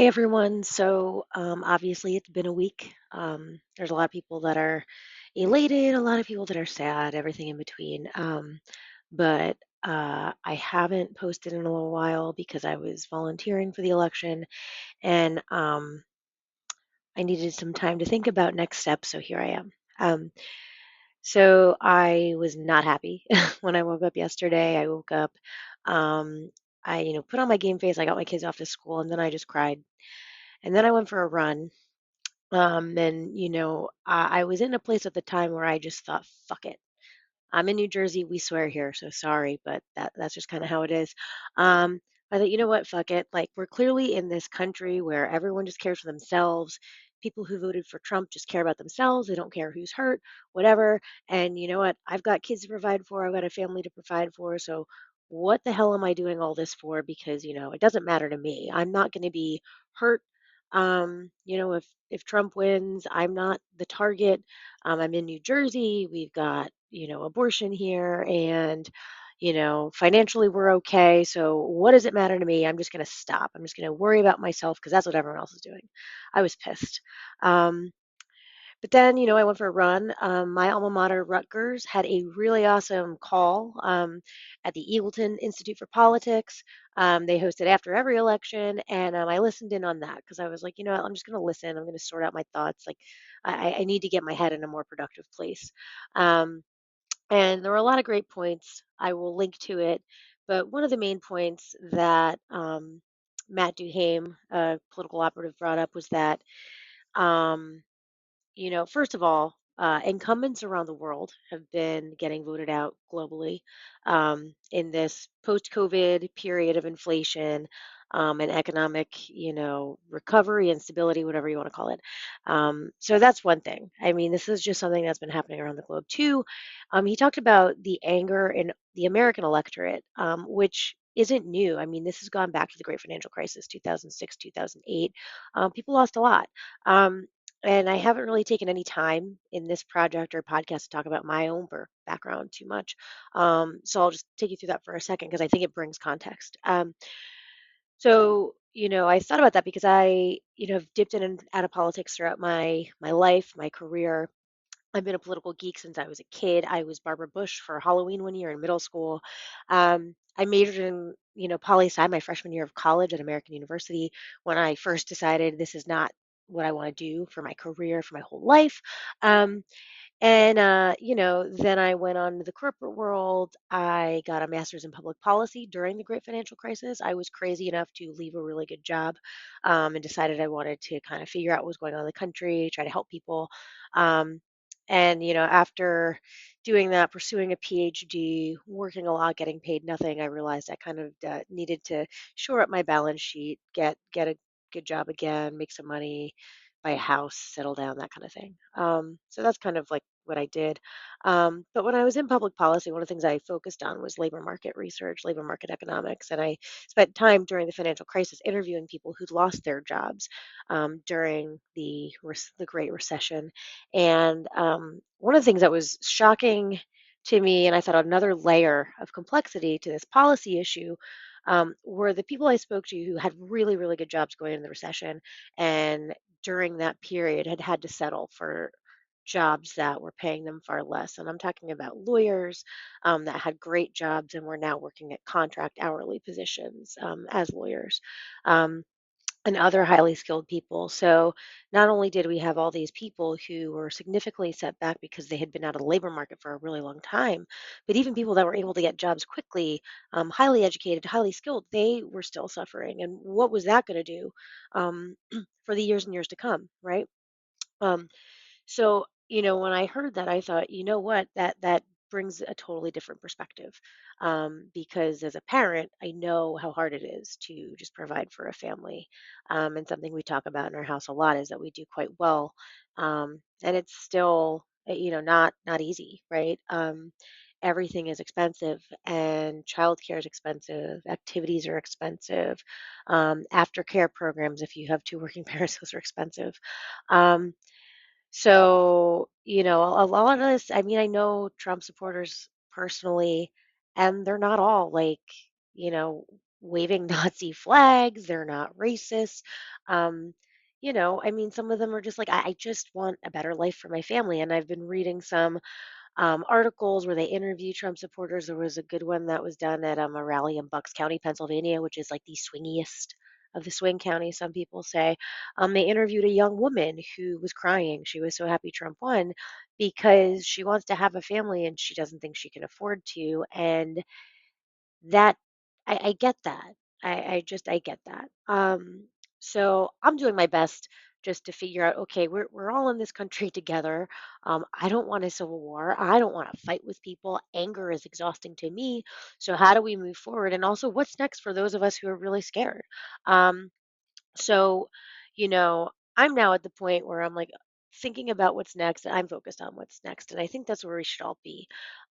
Hey everyone. Obviously it's been a week. There's a lot of people that are elated, a lot of people that are sad, everything in between. But I haven't posted in a little while because I was volunteering for the election and I needed some time to think about next steps. So here I am. Um, so I was not happy when I woke up yesterday. I woke up, um, I put on my game face. I got my kids off to school, and then I just cried. And then I went for a run. I was in a place at the time where I just thought, fuck it. I'm in New Jersey. We swear here, so sorry, but that's just kind of how it is. Um, I thought, you know what, fuck it. Like we're clearly in this country where everyone just cares for themselves. People who voted for Trump just care about themselves. They don't care who's hurt, whatever. And you know what? I've got kids to provide for. I've got a family to provide for. So what the hell am I doing all this for? Because it doesn't matter to me. I'm not going to be hurt. If Trump wins, I'm not the target. I'm in New Jersey. We've got, abortion here and, financially we're okay. So what does it matter to me? I'm just going to stop. I'm just going to worry about myself because that's what everyone else is doing. I was pissed. Um, but then, I went for a run. My alma mater, Rutgers, had a really awesome call at the Eagleton Institute for Politics. They host it after every election, and I listened in on that because I was like, you know what, I'm just going to listen. I'm going to sort out my thoughts. Like, I need to get my head in a more productive place. Um, and there were a lot of great points. I will link to it. But one of the main points that Matt Duhame, a political operative, brought up was that. Um, first of all, incumbents around the world have been getting voted out globally in this post-COVID period of inflation and economic, recovery and stability, whatever you want to call it. So that's one thing. I mean, this is just something that's been happening around the globe too. He talked about the anger in the American electorate, which isn't new. I mean, this has gone back to the Great Financial Crisis, 2006, 2008. People lost a lot. Um, and I haven't really taken any time in this project or podcast to talk about my own background too much. So I'll just take you through that for a second because I think it brings context. I thought about that because have dipped in and out of politics throughout my life, my career. I've been a political geek since I was a kid. I was Barbara Bush for Halloween one year in middle school. I majored in, poli sci my freshman year of college at American University when I first decided this is not what I want to do for my career, for my whole life. Um, then I went on to the corporate world. I got a master's in public policy during the great financial crisis. I was crazy enough to leave a really good job and decided I wanted to kind of figure out what was going on in the country, try to help people. Um, after doing that, pursuing a PhD, working a lot, getting paid nothing, I realized I kind of needed to shore up my balance sheet, get a good job again, make some money, buy a house, settle down, that kind of thing. So that's kind of like what I did. But when I was in public policy, one of the things I focused on was labor market research, labor market economics, and I spent time during the financial crisis interviewing people who'd lost their jobs during the Great Recession. And one of the things that was shocking to me, and I thought another layer of complexity to this policy issue, were the people I spoke to who had really, really good jobs going into the recession and during that period had to settle for jobs that were paying them far less. And I'm talking about lawyers that had great jobs and were now working at contract hourly positions as lawyers. Um, and other highly skilled people. So not only did we have all these people who were significantly set back because they had been out of the labor market for a really long time, but even people that were able to get jobs quickly, highly educated, highly skilled, they were still suffering. And what was that going to do for the years and years to come, right? Um, when I heard that, I thought, you know what, that brings a totally different perspective. Because as a parent, I know how hard it is to just provide for a family. And something we talk about in our house a lot is that we do quite well. And it's still, not easy, right? Everything is expensive, and childcare is expensive. Activities are expensive. Aftercare programs, if you have two working parents, those are expensive. Um, a lot of this, I mean, I know Trump supporters personally, and they're not all like, you know, waving Nazi flags. They're not racist. Um, I mean, some of them are just like, I just want a better life for my family. And I've been reading some articles where they interview Trump supporters. There was a good one that was done at a rally in Bucks County, Pennsylvania, which is like the swingiest of the swing counties, some people say. They interviewed a young woman who was crying. She was so happy Trump won because she wants to have a family and she doesn't think she can afford to. And that I get that. I get that. So I'm doing my best just to figure out, okay, we're all in this country together. I don't want a civil war. I don't want to fight with people. Anger is exhausting to me. So how do we move forward? And also, what's next for those of us who are really scared? Um, so, I'm now at the point where I'm like thinking about what's next. I'm focused on what's next. And I think that's where we should all be.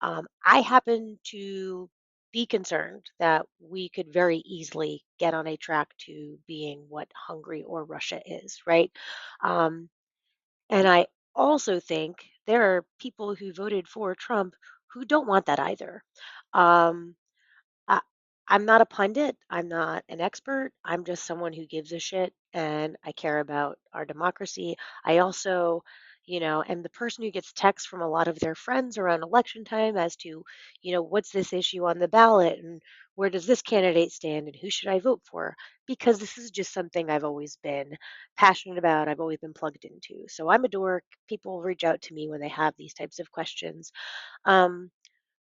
I happen to be concerned that we could very easily get on a track to being what Hungary or Russia is, right? Um, and I also think there are people who voted for Trump who don't want that either. Um, I, I'm not a pundit. I'm not an expert. I'm just someone who gives a shit and I care about our democracy. I also, am the person who gets texts from a lot of their friends around election time as to, what's this issue on the ballot and where does this candidate stand and who should I vote for? Because this is just something I've always been passionate about. I've always been plugged into. So I'm a dork. People reach out to me when they have these types of questions. Um,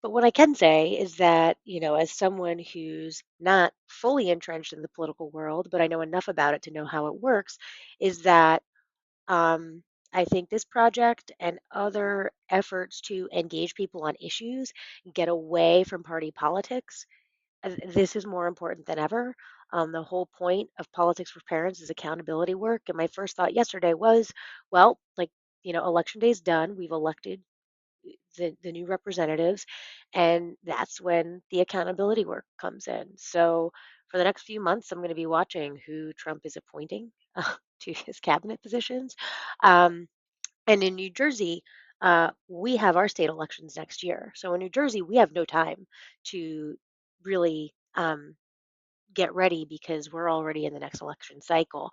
but what I can say is that, as someone who's not fully entrenched in the political world, but I know enough about it to know how it works, is that um, I think this project and other efforts to engage people on issues, get away from party politics, this is more important than ever. The whole point of Politics for Parents is accountability work. And my first thought yesterday was, well, like, election day's done. We've elected the new representatives, and that's when the accountability work comes in. So for the next few months, I'm going to be watching who Trump is appointing to his cabinet positions. Um, and in New Jersey, we have our state elections next year. So in New Jersey, we have no time to really get ready because we're already in the next election cycle.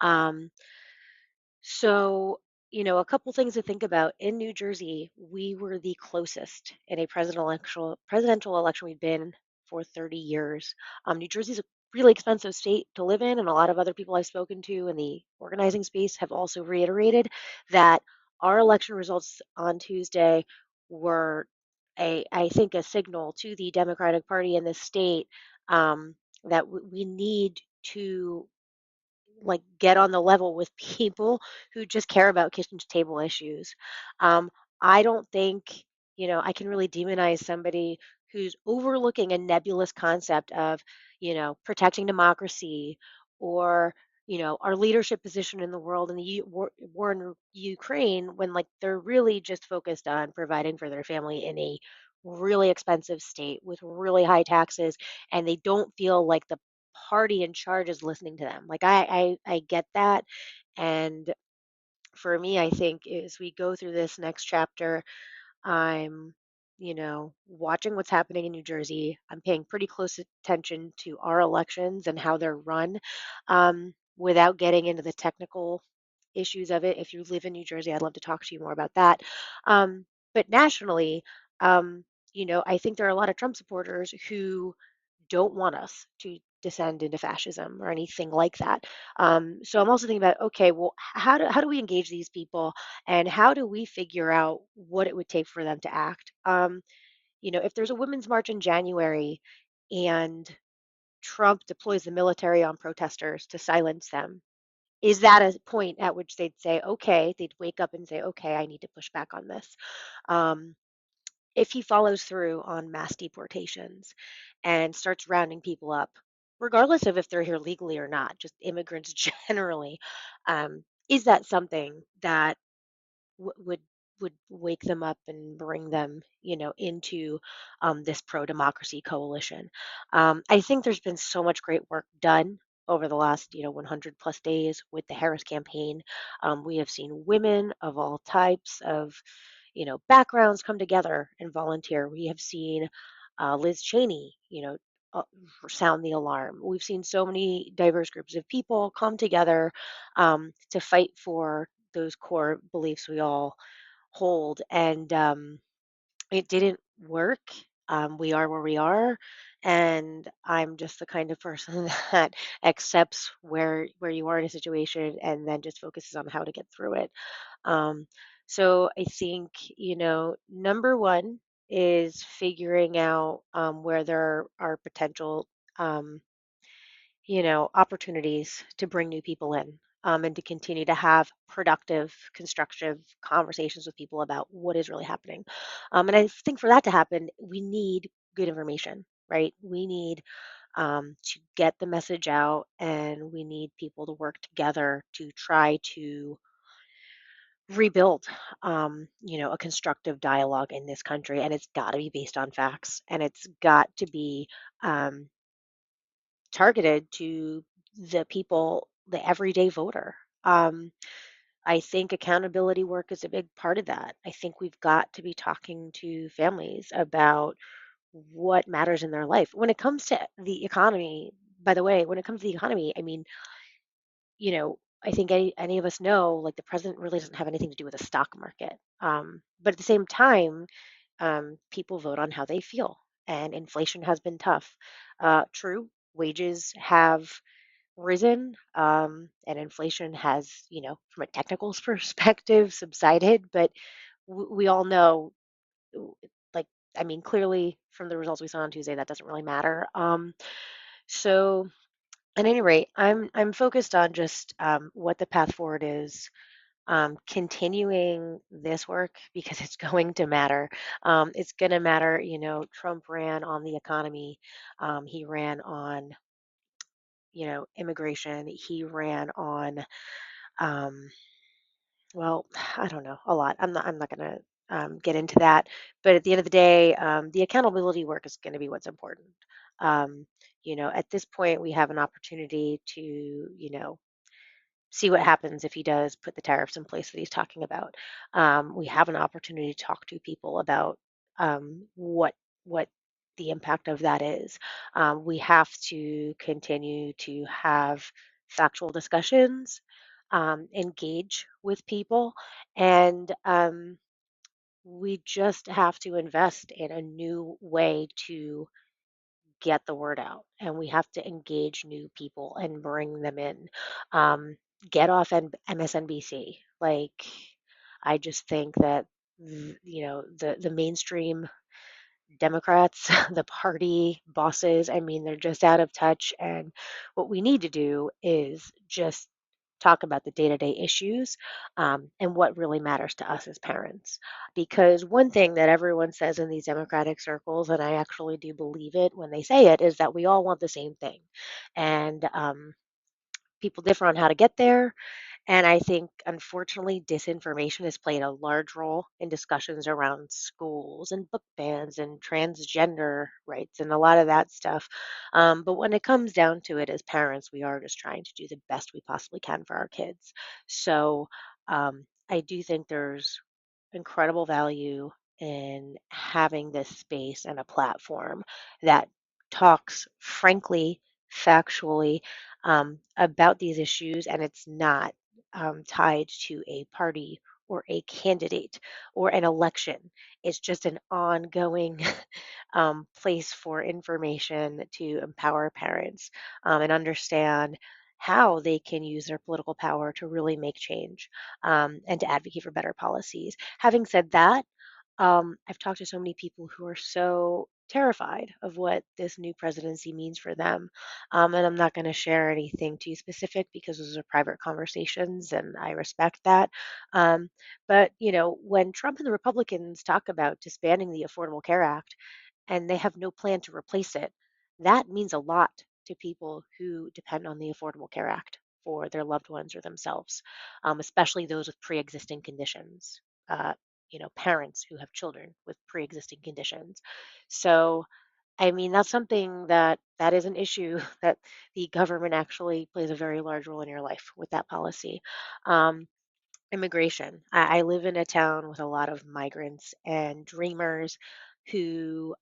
Um, so, a couple things to think about. In New Jersey, we were the closest in a presidential election we've been for 30 years. New Jersey's a really expensive state to live in, and a lot of other people I've spoken to in the organizing space have also reiterated that our election results on Tuesday were I think, a signal to the Democratic Party in the state that we need to like get on the level with people who just care about kitchen table issues. Um, I don't think, I can really demonize somebody who's overlooking a nebulous concept of, protecting democracy or, our leadership position in the world and the war in Ukraine when like they're really just focused on providing for their family in a really expensive state with really high taxes and they don't feel like the party in charge is listening to them. Like I get that. And for me, I think as we go through this next chapter, I'm, watching what's happening in New Jersey. I'm paying pretty close attention to our elections and how they're run, without getting into the technical issues of it. If you live in New Jersey, I'd love to talk to you more about that. But nationally, um, I think there are a lot of Trump supporters who don't want us to descend into fascism or anything like that. So I'm also thinking about, okay, well, how do we engage these people, and how do we figure out what it would take for them to act? If there's a women's march in January, and Trump deploys the military on protesters to silence them, is that a point at which they'd say, okay, they'd wake up and say, okay, I need to push back on this? Um, if he follows through on mass deportations and starts rounding people up, regardless of if they're here legally or not, just immigrants generally, is that something that would wake them up and bring them, into this pro-democracy coalition? I think there's been so much great work done over the last, 100 plus days with the Harris campaign. We have seen women of all types of, backgrounds come together and volunteer. We have seen Liz Cheney, uh, sound the alarm. We've seen so many diverse groups of people come together to fight for those core beliefs we all hold, and it didn't work. We are where we are, and I'm just the kind of person that accepts where you are in a situation and then just focuses on how to get through it. Um, so I think, number one is figuring out where there are potential, um, opportunities to bring new people in, and to continue to have productive, constructive conversations with people about what is really happening. And I think for that to happen, we need good information, right? We need to get the message out, and we need people to work together to try to rebuild a constructive dialogue in this country, and it's got to be based on facts, and it's got to be um, targeted to the people, the everyday voter. I think accountability work is a big part of that. I think we've got to be talking to families about what matters in their life when it comes to the economy. By the way, when it comes to the economy, I mean, I think any of us know, like, the president really doesn't have anything to do with the stock market. But at the same time, people vote on how they feel, and inflation has been tough. True, wages have risen, and inflation has, from a technical perspective, subsided. But we all know, w- like, I mean, clearly from the results we saw on Tuesday, that doesn't really matter. So at any rate, I'm focused on just what the path forward is, continuing this work because it's going to matter. It's going to matter. Trump ran on the economy. He ran on, immigration. He ran on, um, well, I don't know, a lot. I'm not going to get into that. But at the end of the day, the accountability work is going to be what's important. Um, at this point, we have an opportunity to, see what happens if he does put the tariffs in place that he's talking about. We have an opportunity to talk to people about what the impact of that is. We have to continue to have factual discussions, engage with people, and we just have to invest in a new way to get the word out, and we have to engage new people and bring them in. Um, get off MSNBC. Like, I just think that the mainstream Democrats, the party bosses, I mean, they're just out of touch. And what we need to do is just talk about the day to day issues, and what really matters to us as parents. Because one thing that everyone says in these Democratic circles, and I actually do believe it when they say it, is that we all want the same thing. And people differ on how to get there. And I think, unfortunately, disinformation has played a large role in discussions around schools and book bans and transgender rights and a lot of that stuff. But when it comes down to it, as parents, we are just trying to do the best we possibly can for our kids. So I do think there's incredible value in having this space and a platform that talks frankly, factually, about these issues, and it's not tied to a party or a candidate or an election. It's just an ongoing place for information to empower parents, and understand how they can use their political power to really make change, and to advocate for better policies. Having said that, I've talked to so many people who are so terrified of what this new presidency means for them. And I'm not going to share anything too specific because those are private conversations and I respect that. Um, but, when Trump and the Republicans talk about disbanding the Affordable Care Act and they have no plan to replace it, that means a lot to people who depend on the Affordable Care Act for their loved ones or themselves, especially those with pre existing conditions. Parents who have children with pre-existing conditions. So, I mean, that's something that is an issue that the government actually plays a very large role in your life with that policy. Um, Immigration. I live in a town with a lot of migrants and dreamers who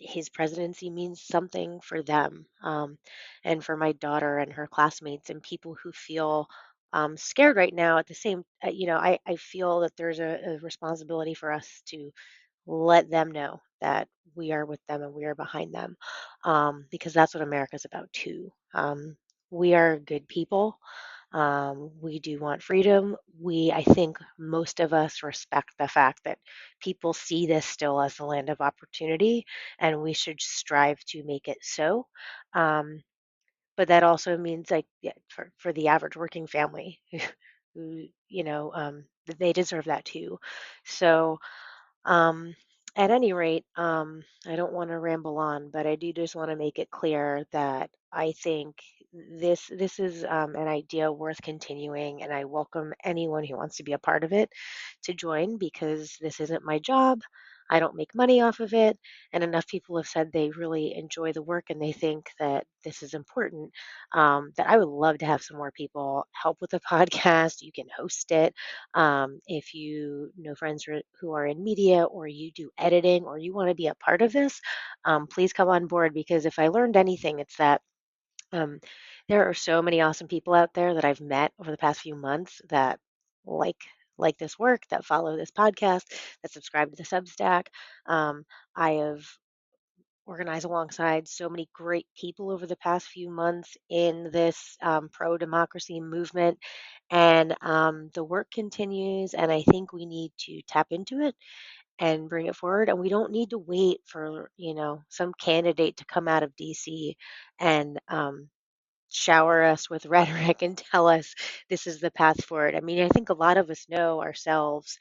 his presidency means something for them, and for my daughter and her classmates and people who feel scared right now. At the same, I feel that there's a responsibility for us to let them know that we are with them and we are behind them, because that's what America's about too. We are good people. We do want freedom. I think most of us respect the fact that people see this still as a land of opportunity, and we should strive to make it so. Um, but that also means, like, yeah, for the average working family, who, that they deserve that too. So, um, at any rate, I don't want to ramble on, but I do just want to make it clear that I think this is an idea worth continuing, and I welcome anyone who wants to be a part of it to join, because this isn't my job. I don't make money off of it, and enough people have said they really enjoy the work and they think that this is important. That I would love to have some more people help with the podcast. You can host it, if you know friends who are in media, or you do editing, or you want to be a part of this, please come on board, because if I learned anything, it's that um, there are so many awesome people out there that I've met over the past few months that like like this work, that follow this podcast, that subscribe to the Substack. I have organized alongside so many great people over the past few months in this pro democracy movement. And the work continues, and I think we need to tap into it and bring it forward. And we don't need to wait for, some candidate to come out of DC and shower us with rhetoric and tell us this is the path forward. I mean, I think a lot of us know ourselves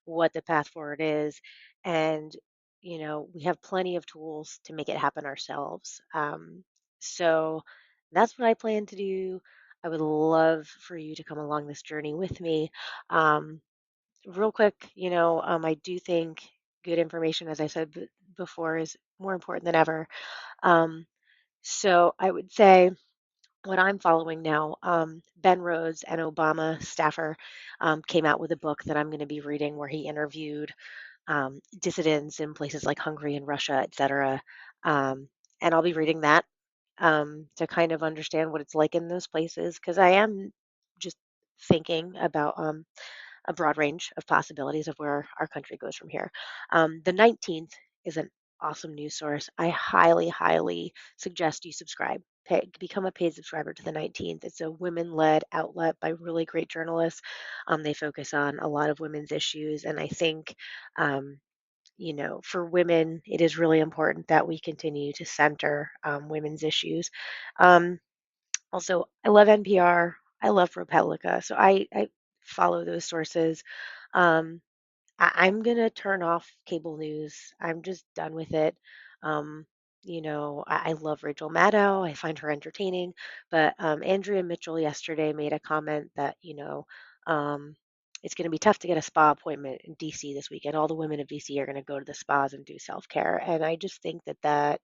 what the path forward is, and we have plenty of tools to make it happen ourselves. So that's what I plan to do. I would love for you to come along this journey with me. Um, Real quick, I do think good information, as I said before, is more important than ever. Um, so I would say what I'm following now, Ben Rhodes, an Obama staffer, came out with a book that I'm going to be reading, where he interviewed dissidents in places like Hungary and Russia, et cetera. And I'll be reading that to kind of understand what it's like in those places, because I am just thinking about a broad range of possibilities of where our country goes from here. The 19th is an awesome news source. I highly, highly suggest you subscribe. Become a paid subscriber to the 19th. It's a women led outlet by really great journalists. They focus on a lot of women's issues. And I think, for women, it is really important that we continue to center women's issues. Um, Also, I love NPR. I love ProPublica. So I follow those sources. Um, I'm gonna turn off cable news. I'm just done with it. Um, I love Rachel Maddow. I find her entertaining. But Andrea Mitchell yesterday made a comment that, um, it's going to be tough to get a spa appointment in DC this weekend. All the women of DC are going to go to the spas and do self-care. And I just think that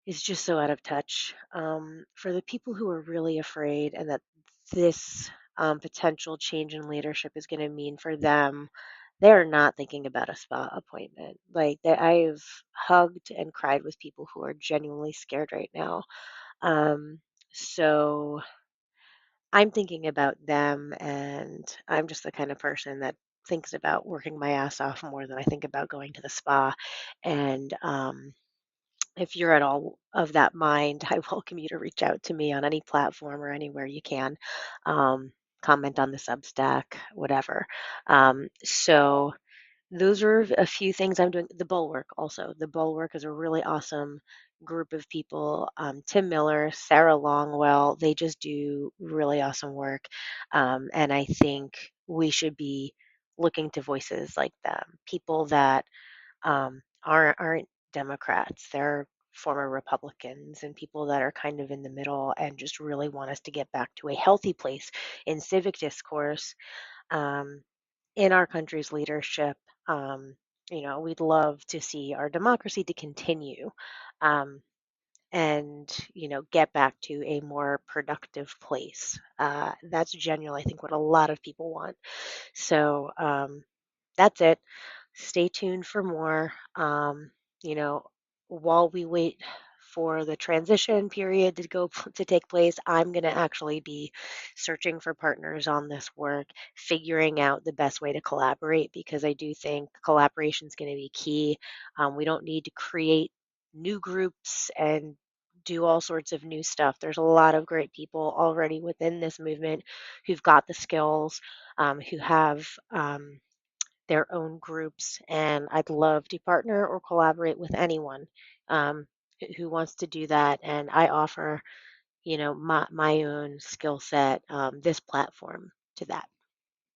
is just so out of touch. For the people who are really afraid, and that this potential change in leadership is going to mean for them, they're not thinking about a spa appointment. Like, that, I've hugged and cried with people who are genuinely scared right now. Um, so I'm thinking about them, and I'm just the kind of person that thinks about working my ass off more than I think about going to the spa. And if you're at all of that mind, I welcome you to reach out to me on any platform or anywhere you can. Um, Comment on the Substack, whatever. So those are a few things I'm doing. The Bulwark also. The Bulwark is a really awesome group of people. Tim Miller, Sarah Longwell, they just do really awesome work. And I think we should be looking to voices like them, people that aren't Democrats. They're former Republicans and people that are kind of in the middle and just really want us to get back to a healthy place in civic discourse, um, in our country's leadership. Um, we'd love to see our democracy to continue, um, and get back to a more productive place. That's genuinely, I think, what a lot of people want. So that's it. stay tuned for more. You know, while we wait for the transition period to go to take place, I'm going to actually be searching for partners on this work, figuring out the best way to collaborate because I do think collaboration is going to be key. We don't need to create new groups and do all sorts of new stuff. There's a lot of great people already within this movement who've got the skills, who have their own groups, and I'd love to partner or collaborate with anyone um, who wants to do that. And I offer, my own skill set, this platform to that.